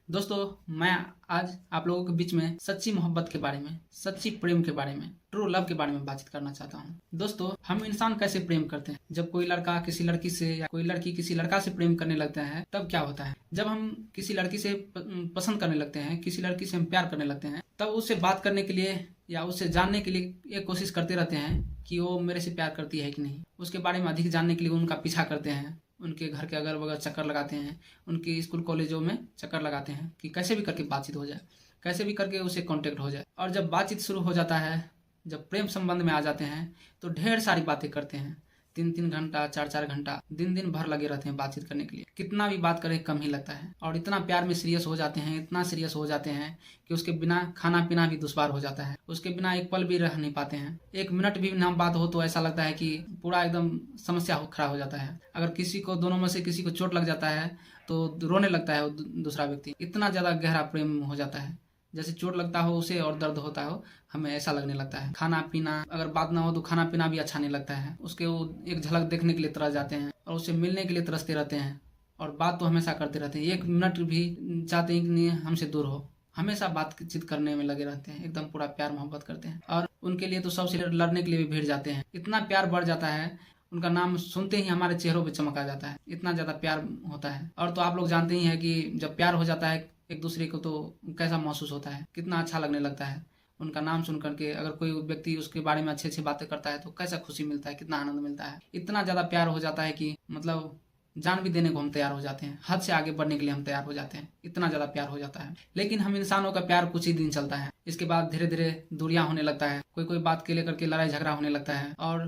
दोस्तों, मैं आज आप लोगों के बीच में सच्ची मोहब्बत के बारे में, सच्ची प्रेम के बारे में, ट्रू लव के बारे में बातचीत करना चाहता हूँ। दोस्तों, हम इंसान कैसे प्रेम करते हैं? जब कोई लड़का किसी लड़की से या कोई लड़की किसी लड़का से प्रेम करने लगता है, तब क्या होता है? जब हम किसी लड़की से पसंद करने लगते हैं, किसी लड़की से हम प्यार करने लगते हैं, तब उससे बात करने के लिए या उससे जानने के लिए ये कोशिश करते रहते हैं कि वो मेरे से प्यार करती है कि नहीं। उसके बारे में अधिक जानने के लिए उनका पीछा करते हैं, उनके घर के अगल बगल चक्कर लगाते हैं, उनके स्कूल कॉलेजों में चक्कर लगाते हैं कि कैसे भी करके बातचीत हो जाए, कैसे भी करके उसे कांटेक्ट हो जाए। और जब बातचीत शुरू हो जाता है, जब प्रेम संबंध में आ जाते हैं, तो ढेर सारी बातें करते हैं। 3-3 घंटा, 4-4 घंटा, दिन भर लगे रहते हैं बातचीत करने के लिए। कितना भी बात करें कम ही लगता है। और इतना प्यार में सीरियस हो जाते हैं, इतना सीरियस हो जाते हैं कि उसके बिना खाना पीना भी दुश्वार हो जाता है। उसके बिना एक पल भी रह नहीं पाते हैं। 1 मिनट भी ना बात हो तो ऐसा लगता है कि पूरा एकदम समस्या खड़ा हो जाता है। अगर किसी को, दोनों में से किसी को चोट लग जाता है तो रोने लगता है वो दूसरा व्यक्ति। इतना ज़्यादा गहरा प्रेम हो जाता है, जैसे चोट लगता हो उसे और दर्द होता हो, हमें ऐसा लगने लगता है। खाना पीना, अगर बात ना हो तो खाना पीना भी अच्छा नहीं लगता है। उसके वो एक झलक देखने के लिए तरस जाते हैं और उससे मिलने के लिए तरसते रहते हैं। और बात तो हमेशा करते रहते हैं, 1 मिनट भी चाहते हैं कि नहीं हमसे दूर हो। हमेशा बातचीत करने में लगे रहते हैं, एकदम पूरा प्यार मोहब्बत करते हैं। और उनके लिए तो सबसे लड़ने के लिए भी भिड़ जाते हैं। इतना प्यार बढ़ जाता है, उनका नाम सुनते ही हमारे चेहरों पे चमक आ जाता है। इतना ज़्यादा प्यार होता है। और तो आप लोग जानते ही हैं कि जब प्यार हो जाता है एक दूसरे को तो कैसा महसूस होता है, कितना अच्छा लगने लगता है। उनका नाम सुन करके अगर कोई व्यक्ति उसके बारे में अच्छी अच्छी बातें करता है तो कैसा खुशी मिलता है, कितना आनंद मिलता है। इतना ज़्यादा प्यार हो जाता है कि मतलब जान भी देने को हम तैयार हो जाते हैं, हद से आगे बढ़ने के लिए हम तैयार हो जाते हैं। इतना ज़्यादा प्यार हो जाता है। लेकिन हम इंसानों का प्यार कुछ ही दिन चलता है, इसके बाद धीरे धीरे दूरियां होने लगता है। कोई बात के लेकर के लड़ाई झगड़ा होने लगता है और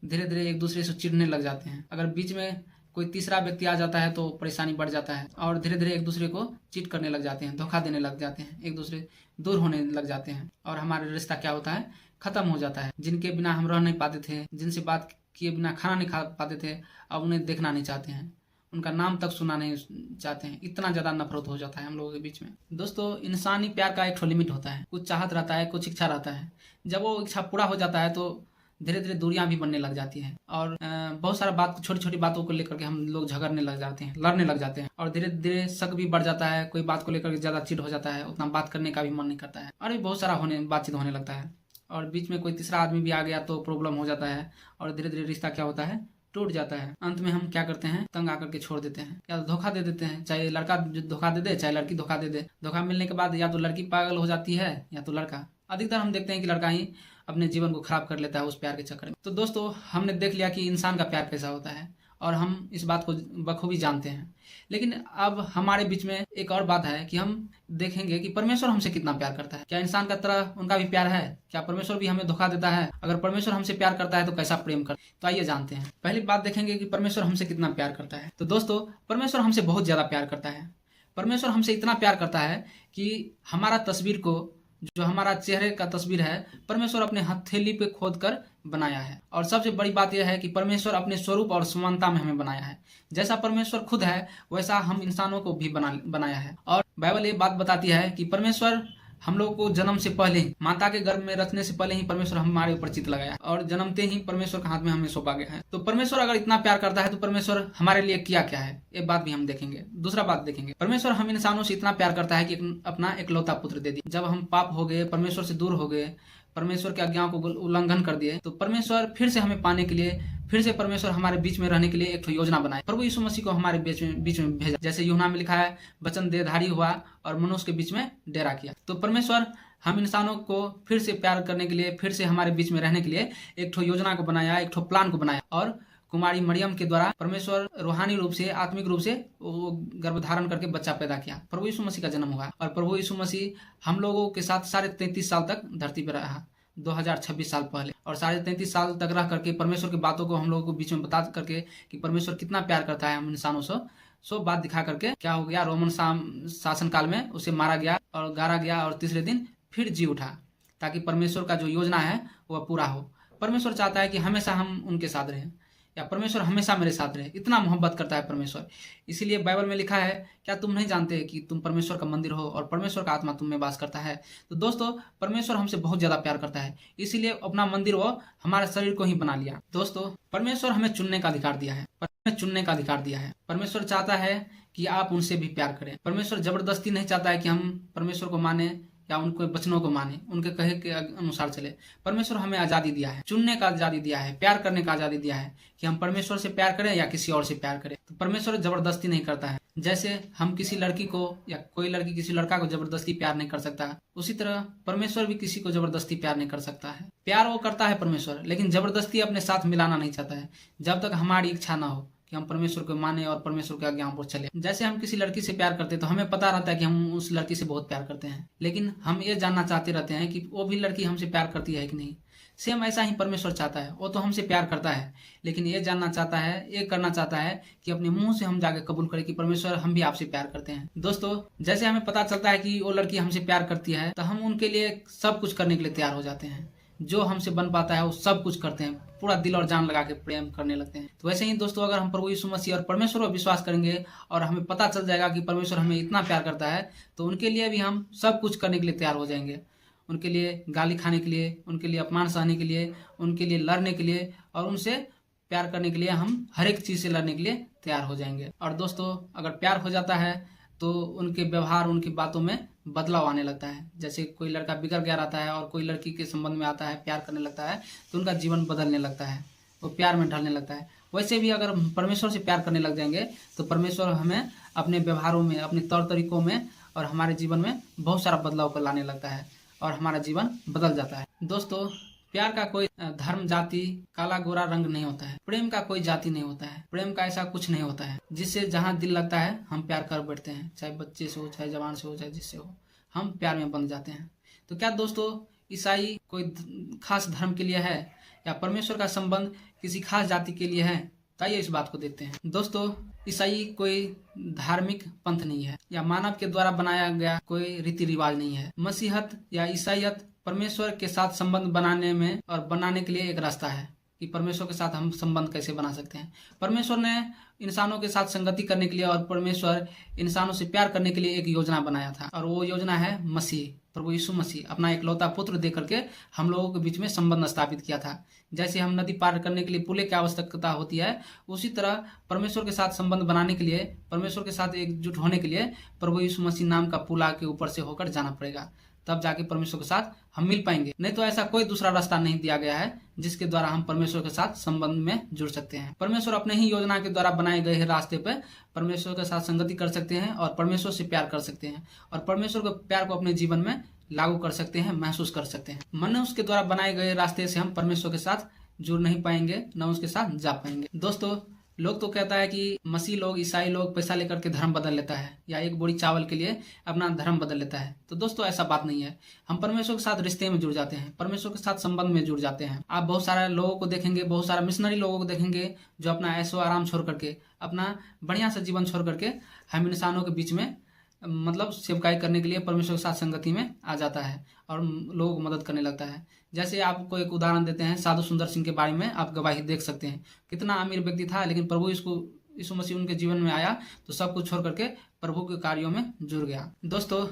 धीरे धीरे एक दूसरे से चिढ़ने लग जाते हैं। अगर बीच में कोई तीसरा व्यक्ति आ जाता है तो परेशानी बढ़ जाता है और धीरे धीरे एक दूसरे को चीट करने लग जाते हैं, धोखा देने लग जाते हैं, एक दूसरे दूर होने लग जाते हैं और हमारा रिश्ता क्या होता है, खत्म हो जाता है। जिनके बिना हम रह नहीं पाते थे, जिनसे बात किए बिना खाना नहीं खा पाते थे, अब उन्हें देखना नहीं चाहते हैं, उनका नाम तक सुना नहीं चाहते हैं। इतना ज़्यादा नफरत हो जाता है हम लोगों के बीच में। दोस्तों, इंसानी प्यार का एक ठो लिमिट होता है। कुछ चाहत रहता है, कुछ इच्छा रहता है। जब वो इच्छा पूरा हो जाता है तो धीरे धीरे दूरियां भी बनने लग जाती हैं और बहुत सारा बात, छोटी छोटी बातों को लेकर के हम लोग झगड़ने लग जाते हैं, लड़ने लग जाते हैं और धीरे धीरे शक भी बढ़ जाता है। कोई बात को लेकर के ज़्यादा चिढ़ हो जाता है, उतना बात करने का भी मन नहीं करता है और भी बहुत सारा बातचीत होने लगता है। और बीच में कोई तीसरा आदमी भी आ गया तो प्रॉब्लम हो जाता है और धीरे धीरे रिश्ता क्या होता है, टूट जाता है। अंत में हम क्या करते हैं, तंग आकर के छोड़ देते हैं या धोखा दे देते हैं। चाहे लड़का धोखा दे दे, चाहे लड़की धोखा दे दे। धोखा मिलने के बाद या तो लड़की पागल हो जाती है या तो लड़का। अधिकतर हम देखते हैं कि लड़का ही अपने जीवन को खराब कर लेता है उस प्यार के चक्कर में। तो दोस्तों, हमने देख लिया कि इंसान का प्यार कैसा होता है और हम इस बात को बखूबी जानते हैं। लेकिन अब हमारे बीच में एक और बात है कि हम देखेंगे कि परमेश्वर हमसे कितना प्यार करता है। क्या इंसान का तरह उनका भी प्यार है? क्या परमेश्वर भी हमें धोखा देता है? अगर परमेश्वर हमसे प्यार करता है तो कैसा प्रेम करता है? तो आइए जानते हैं। पहली बात देखेंगे कि परमेश्वर हमसे कितना प्यार करता है। तो दोस्तों, परमेश्वर हमसे बहुत ज्यादा प्यार करता है। परमेश्वर हमसे इतना प्यार करता है कि हमारा तस्वीर को, जो हमारा चेहरे का तस्वीर है, परमेश्वर अपने हथेली पे खोद कर बनाया है। और सबसे बड़ी बात यह है कि परमेश्वर अपने स्वरूप और समानता में हमें बनाया है। जैसा परमेश्वर खुद है वैसा हम इंसानों को भी बनाया है। और बाइबल ये बात बताती है कि परमेश्वर हम लोगों को जन्म से पहले ही, माता के गर्भ में रखने से पहले ही परमेश्वर हमारे ऊपर चित्त लगाया और जन्मते ही परमेश्वर के हाथ में हमें सौंपा गया है। तो परमेश्वर अगर इतना प्यार करता है तो परमेश्वर हमारे लिए किया क्या है, एक बात भी हम देखेंगे। दूसरा बात देखेंगे, परमेश्वर हम इंसानों से इतना प्यार करता है कि अपना एकलौता पुत्र दे दिया। जब हम पाप हो गए, परमेश्वर से दूर हो गए, परमेश्वर के आज्ञाओं को उल्लंघन कर दिए, तो परमेश्वर फिर से हमें पाने के लिए, फिर से परमेश्वर हमारे बीच में रहने के लिए एक योजना बनाए। प्रभु यीशु मसीह को हमारे बीच में भेजा। जैसे यूहन्ना में लिखा है, वचन देहधारी हुआ और मनुष्य के बीच में डेरा किया। तो परमेश्वर हम इंसानों को फिर से प्यार करने के लिए, फिर से हमारे बीच में रहने के लिए एक ठो योजना को बनाया, एक ठो प्लान को बनाया। और कुमारी मरियम के द्वारा परमेश्वर रूहानी रूप से, आत्मिक रूप से वो गर्भधारण करके बच्चा पैदा किया। प्रभु यीशु मसीह का जन्म हुआ और प्रभु यीशु मसीह हम लोगों के साथ 33.5 साल तक धरती पर रहा, 2026 साल पहले। और 33.5 साल तक रह करके परमेश्वर की बातों को हम लोगों को बीच में बता करके कि परमेश्वर कितना प्यार करता है हम इंसानों से, सो बात दिखा करके क्या हो गया, रोमन शासन काल में उसे मारा गया और गाड़ा गया और तीसरे दिन फिर जी उठा, ताकि परमेश्वर का जो योजना है वह पूरा हो। परमेश्वर चाहता है कि हमेशा हम उनके साथ रहें, या परमेश्वर हमेशा मेरे साथ रहे। इतना मोहब्बत करता है परमेश्वर। इसीलिए बाइबल में लिखा है, क्या तुम नहीं जानते कि तुम परमेश्वर का मंदिर हो और परमेश्वर का आत्मा तुम में वास करता है। तो दोस्तों, परमेश्वर हमसे बहुत ज्यादा प्यार करता है, इसीलिए अपना मंदिर वो हमारे शरीर को ही बना लिया। दोस्तों, परमेश्वर हमें चुनने का अधिकार दिया है। चुनने का अधिकार दिया है। परमेश्वर चाहता है कि आप उनसे भी प्यार करें। परमेश्वर जबरदस्ती नहीं चाहता है कि हम परमेश्वर को माने या उनके वचनों को माने, उनके कहे के अनुसार चले। परमेश्वर हमें आजादी दिया है, चुनने का आजादी दिया है, प्यार करने का आजादी दिया है कि हम परमेश्वर से प्यार करें या किसी और से प्यार करें। तो परमेश्वर जबरदस्ती नहीं करता है। जैसे हम किसी लड़की को या कोई लड़की किसी लड़का को जबरदस्ती प्यार नहीं कर सकता, उसी तरह परमेश्वर भी किसी को जबरदस्ती प्यार नहीं कर सकता है। प्यार वो करता है परमेश्वर, लेकिन जबरदस्ती अपने साथ मिलाना नहीं चाहता है, जब तक हमारी इच्छा ना हो कि हम परमेश्वर को माने और परमेश्वर के आज्ञाओं पर चले। जैसे हम किसी लड़की से प्यार करते हैं तो हमें पता रहता है कि हम उस लड़की से बहुत प्यार करते हैं, लेकिन हम ये जानना चाहते रहते हैं कि वो भी लड़की हमसे प्यार करती है कि नहीं। सेम ऐसा ही परमेश्वर चाहता है। वो तो हमसे प्यार करता है, लेकिन ये जानना चाहता है, ये करना चाहता है कि अपने मुंह से हम जाके कबूल करें कि परमेश्वर हम भी आपसे प्यार करते हैं। दोस्तों, जैसे हमें पता चलता है कि वो लड़की हमसे प्यार करती है तो हम उनके लिए सब कुछ करने के लिए तैयार हो जाते हैं। जो हमसे बन पाता है वो सब कुछ करते हैं, पूरा दिल और जान लगा के प्रेम करने लगते हैं। तो वैसे ही दोस्तों, अगर हम प्रभु यीशु मसीह और परमेश्वर पर विश्वास करेंगे और हमें पता चल जाएगा कि परमेश्वर हमें इतना प्यार करता है, तो उनके लिए भी हम सब कुछ करने के लिए तैयार हो जाएंगे। उनके लिए गाली खाने के लिए, उनके लिए अपमान सहने के लिए, उनके लिए लड़ने के लिए और उनसे प्यार करने के लिए हम हर एक चीज़ से लड़ने के लिए तैयार हो जाएंगे। और दोस्तों, अगर प्यार हो जाता है तो उनके व्यवहार, उनकी बातों में बदलाव आने लगता है। जैसे कोई लड़का बिगड़ गया रहता है और कोई लड़की के संबंध में आता है, प्यार करने लगता है, तो उनका जीवन बदलने लगता है, वो प्यार में ढलने लगता है। वैसे भी अगर परमेश्वर से प्यार करने लग जाएंगे तो परमेश्वर हमें अपने व्यवहारों में, अपने तौर तरीकों में और हमारे जीवन में बहुत सारा बदलाव कर लाने लगता है और हमारा जीवन बदल जाता है। दोस्तों, प्यार का कोई धर्म, जाति, काला गोरा रंग नहीं होता है। प्रेम का कोई जाति नहीं होता है। प्रेम का ऐसा कुछ नहीं होता है जिससे जहाँ दिल लगता है हम प्यार कर बैठते हैं, चाहे बच्चे से हो, चाहे जवान से हो, चाहे जिससे हो, हम प्यार में बन जाते हैं। तो क्या दोस्तों, ईसाई कोई खास धर्म के लिए है या परमेश्वर का संबंध किसी खास जाति के लिए है? आइए इस बात को देखते हैं। दोस्तों, ईसाई कोई धार्मिक पंथ नहीं है या मानव के द्वारा बनाया गया कोई रीति रिवाज नहीं है। मसीहत या ईसाईयत परमेश्वर के साथ संबंध बनाने में और बनाने के लिए एक रास्ता है कि परमेश्वर के साथ हम संबंध कैसे बना सकते हैं। परमेश्वर ने इंसानों के साथ संगति करने के लिए और परमेश्वर इंसानों से प्यार करने के लिए एक योजना बनाया था, और वो योजना है मसीह, प्रभु यीशु मसीह। अपना एक लौता पुत्र दे करके हम लोगों के बीच में संबंध स्थापित किया था। जैसे हम नदी पार करने के लिए पुल की आवश्यकता होती है, उसी तरह परमेश्वर के साथ संबंध बनाने के लिए, परमेश्वर के साथ एकजुट होने के लिए प्रभु यीशु मसीह नाम का पुल के ऊपर से होकर जाना पड़ेगा, तब जाके परमेश्वर के साथ हम मिल पाएंगे। नहीं तो ऐसा कोई दूसरा रास्ता नहीं दिया गया है जिसके द्वारा हम परमेश्वर के साथ संबंध में जुड़ सकते हैं। परमेश्वर अपने ही योजना के द्वारा बनाए गए रास्ते पर परमेश्वर के साथ संगति कर सकते हैं और परमेश्वर से प्यार कर सकते हैं और परमेश्वर के प्यार को अपने जीवन में लागू कर सकते हैं, महसूस कर सकते हैं। मनुष्य के द्वारा बनाए गए रास्ते से हम परमेश्वर के साथ जुड़ नहीं पाएंगे, न उसके साथ जा पाएंगे। दोस्तों, लोग तो कहता है कि मसीह लोग, ईसाई लोग पैसा लेकर के धर्म बदल लेता है या एक बोरी चावल के लिए अपना धर्म बदल लेता है। तो दोस्तों, ऐसा बात नहीं है। हम परमेश्वर के साथ रिश्ते में जुड़ जाते हैं, परमेश्वर के साथ संबंध में जुड़ जाते हैं। आप बहुत सारे लोगों को देखेंगे, बहुत सारा मिशनरी लोगों को देखेंगे जो अपना ऐशो आराम छोड़ करके, अपना बढ़िया सा जीवन छोड़ करके हम इंसानों के बीच में मतलब सेवकाई करने के लिए परमेश्वर के साथ संगति में आ जाता है और लोगों को मदद करने लगता है। जैसे आपको एक उदाहरण देते हैं, साधु सुंदर सिंह के बारे में आप गवाही देख सकते हैं। कितना अमीर व्यक्ति था, लेकिन प्रभु यीशु मसीह उनके जीवन में आया तो सब कुछ छोड़ करके प्रभु के कार्यों में जुड़ गया। दोस्तों,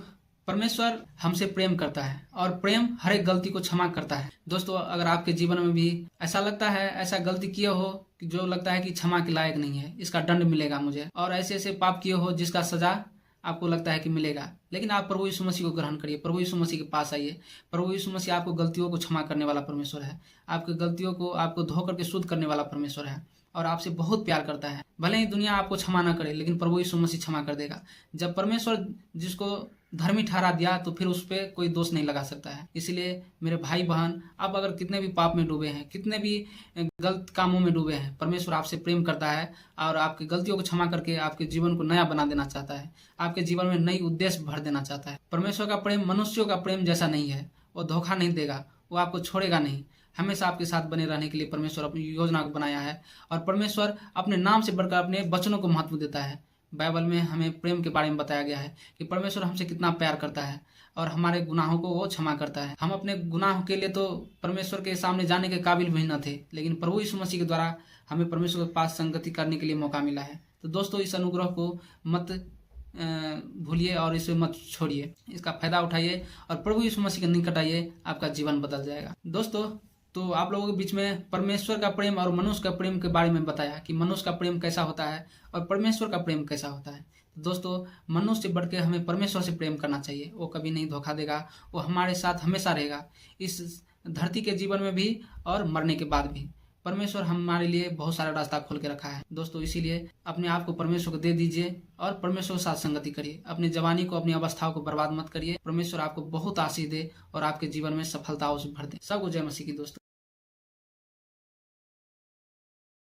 परमेश्वर हमसे प्रेम करता है और प्रेम हर एक गलती को क्षमा करता है। दोस्तों, अगर आपके जीवन में भी ऐसा लगता है, ऐसा गलती किए हो कि जो लगता है कि क्षमा के लायक नहीं है, इसका दंड मिलेगा मुझे, और ऐसे ऐसे पाप किए हो जिसका सजा आपको लगता है कि मिलेगा, लेकिन आप प्रभु यीशु मसीह को ग्रहण करिए, प्रभु यीशु मसीह के पास आइए। प्रभु यीशु मसीह आपको गलतियों को क्षमा करने वाला परमेश्वर है, आपकी गलतियों को आपको धो करके शुद्ध करने वाला परमेश्वर है और आपसे बहुत प्यार करता है। भले ही दुनिया आपको क्षमा ना करे, लेकिन प्रभु यीशु मसीह क्षमा कर देगा। जब परमेश्वर जिसको धर्मी ठहरा दिया तो फिर उस पर कोई दोष नहीं लगा सकता है। इसलिए मेरे भाई बहन, आप अगर कितने भी पाप में डूबे हैं, कितने भी गलत कामों में डूबे हैं, परमेश्वर आपसे प्रेम करता है और आपकी गलतियों को क्षमा करके आपके जीवन को नया बना देना चाहता है, आपके जीवन में नई उद्देश्य भर देना चाहता है। परमेश्वर का प्रेम मनुष्यों का प्रेम जैसा नहीं है, वो धोखा नहीं देगा, वो आपको छोड़ेगा नहीं, हमेशा आपके साथ बने रहने के लिए परमेश्वर अपनी योजना को बनाया है। और परमेश्वर अपने नाम से बढ़कर अपने वचनों को महत्व देता है। बाइबल में हमें प्रेम के बारे में बताया गया है कि परमेश्वर हमसे कितना प्यार करता है और हमारे गुनाहों को वो क्षमा करता है। हम अपने गुनाहों के लिए तो परमेश्वर के सामने जाने के काबिल भी न थे, लेकिन प्रभु यीशु मसीह के द्वारा हमें परमेश्वर के पास संगति करने के लिए मौका मिला है। तो दोस्तों, इस अनुग्रह को मत भूलिए और इसे मत छोड़िए, इसका फायदा उठाइए और प्रभु यीशु मसीह के निकट आइए, आपका जीवन बदल जाएगा। दोस्तों, तो आप लोगों के बीच में परमेश्वर का प्रेम और मनुष्य का प्रेम के बारे में बताया कि मनुष्य का प्रेम कैसा होता है और परमेश्वर का प्रेम कैसा होता है। तो दोस्तों, मनुष्य से बढ़ के हमें परमेश्वर से प्रेम करना चाहिए। वो कभी नहीं धोखा देगा, वो हमारे साथ हमेशा रहेगा, इस धरती के जीवन में भी और मरने के बाद भी। परमेश्वर हमारे लिए बहुत सारा रास्ता खोल के रखा है दोस्तों। इसीलिए अपने आप को परमेश्वर को दे दीजिए और परमेश्वर के साथ संगति करिए। अपनी जवानी को, अपनी अवस्थाओं को बर्बाद मत करिए। परमेश्वर आपको बहुत आशीष दे और आपके जीवन में सफलताओं से भर दे। सबको जय मसीह की दोस्तों।